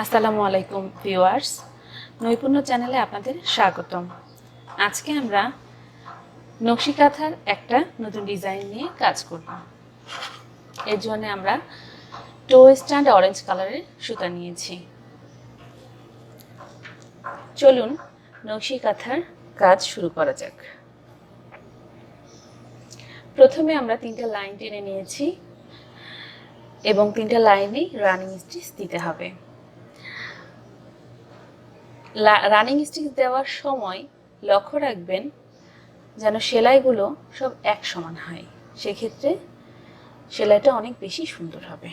আসসালামু আলাইকুম ভিউয়ার্স, নৈপুণ্য চ্যানেলে আপনাদের স্বাগতম। আজকে আমরা নকশি কাঁথার একটা নতুন ডিজাইন নিয়ে কাজ করব। এর জন্য আমরা টো স্ট্যান্ড অরেঞ্জ কালারের সুতা নিয়েছি। চলুন নকশি কাঁথার কাজ শুরু করা যাক। প্রথমে আমরা 3টা লাইন টেনে নিয়েছি এবং 3টা লাইনে রানিং স্টিচ দিতে হবে। রানিং স্টিচ দেওয়ার সময় লক্ষ্য রাখবেন যেন সেলাইগুলো সব এক সমান হয়, সেক্ষেত্রে সেলাইটা অনেক বেশি সুন্দর হবে।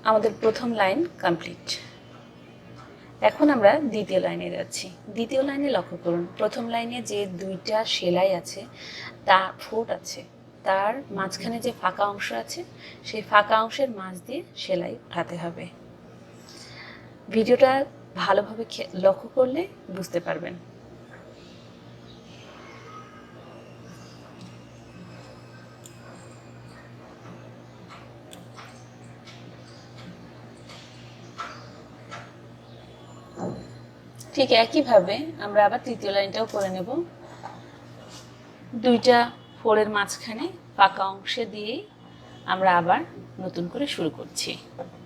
আমাদের প্রথম লাইন কমপ্লিট। এখন আমরা দ্বিতীয় লাইনে যাচ্ছি। দ্বিতীয় লাইনে লক্ষ্য করুন, প্রথম লাইনে যে 2টা সেলাই আছে, ফোট আছে, তার মাঝখানে যে ফাঁকা অংশ আছে, সেই ফাঁকা অংশের মাঝ দিয়ে সেলাই উঠাতে হবে। ভিডিওটা ভালোভাবে লক্ষ্য করলে বুঝতে পারবেন। ঠিক একইভাবে আমরা আবার তৃতীয় লাইনটাও করে নেব। 2টা ফোরের মাঝখানে ফাঁকা অংশে দিয়ে আমরা আবার নতুন করে শুরু করছি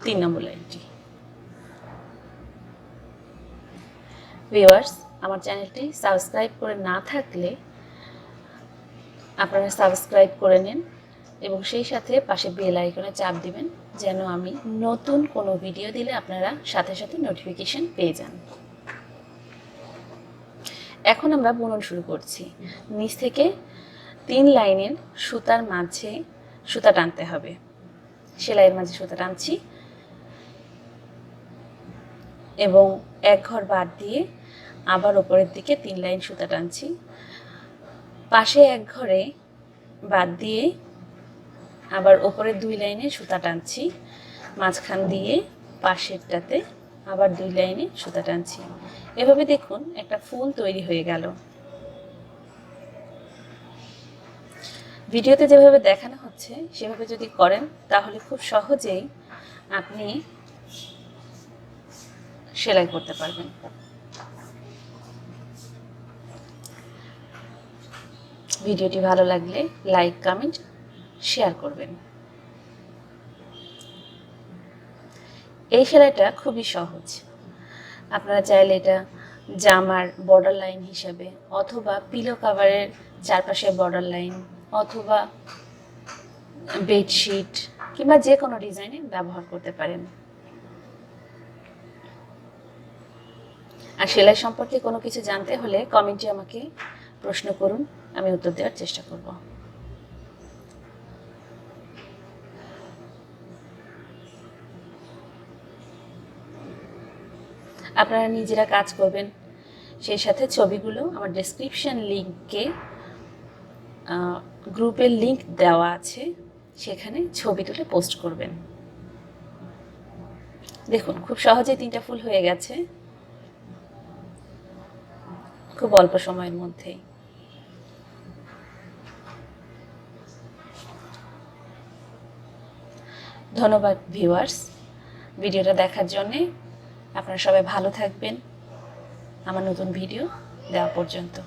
3 নম্বর লাইনটি। ভিউয়ার্স, আমার চ্যানেলটি সাবস্ক্রাইব করে না থাকলে আপনারা সাবস্ক্রাইব করে নিন এবং সেই সাথে পাশে বেল আইকনে চাপ দিবেন, যেন আমি নতুন কোনো ভিডিও দিলে আপনারা সাথে সাথে নোটিফিকেশন পেয়ে যান। এখন আমরা বুনন শুরু করছি। নিচ থেকে 3 লাইনের সুতার মাঝে সুতা টানতে হবে। সেলাইয়ের মাঝে সুতা টানছি এবং এক ঘর বাদ দিয়ে আবার উপরের দিকে 3 লাইন সুতা টানছি। পাশে এক ঘরে বাদ দিয়ে আবার উপরের 2 লাইনে সুতা টানছি। মাঝখান দিয়ে পাশেরটাতে আবার 2 লাইনে সুতা টানছি। এভাবে দেখুন একটা ফুল তৈরি হয়ে গেল। ভিডিওতে যেভাবে দেখানো হচ্ছে সেভাবে যদি করেন তাহলে খুব সহজেই আপনি সেলাই করতে পারবেন। ভিডিওটি ভালো লাগলে লাইক, কমেন্ট, শেয়ার করবেন। এই সেলাইটা খুবই সহজ। আপনারা চাইলে এটা জামার বর্ডার লাইন হিসাবে, অথবা পিলো কাভারের চারপাশে বর্ডার লাইন, অথবা বেডশিট কিংবা যে কোনো ডিজাইনে ব্যবহার করতে পারেন। আর সেলাই সম্পর্কে কোনো কিছু জানতে হলে কমেন্টে আমাকে প্রশ্ন করুন, আমি উত্তর দেওয়ার চেষ্টা করব। আপনারা নিজেরা কাজ করবেন, সেই সাথে ছবিগুলো আমার ডেসক্রিপশন লিঙ্কে গ্রুপের লিঙ্ক দেওয়া আছে, সেখানে ছবি তুলে পোস্ট করবেন। দেখুন খুব সহজেই 3টা ফুল হয়ে গেছে, খুব অল্প সময়ের মধ্যেই। ধন্যবাদ ভিউয়ার্স, ভিডিওটা দেখার জন্যে। আপনারা সবাই ভালো থাকবেন আমার নতুন ভিডিও দেওয়া পর্যন্ত।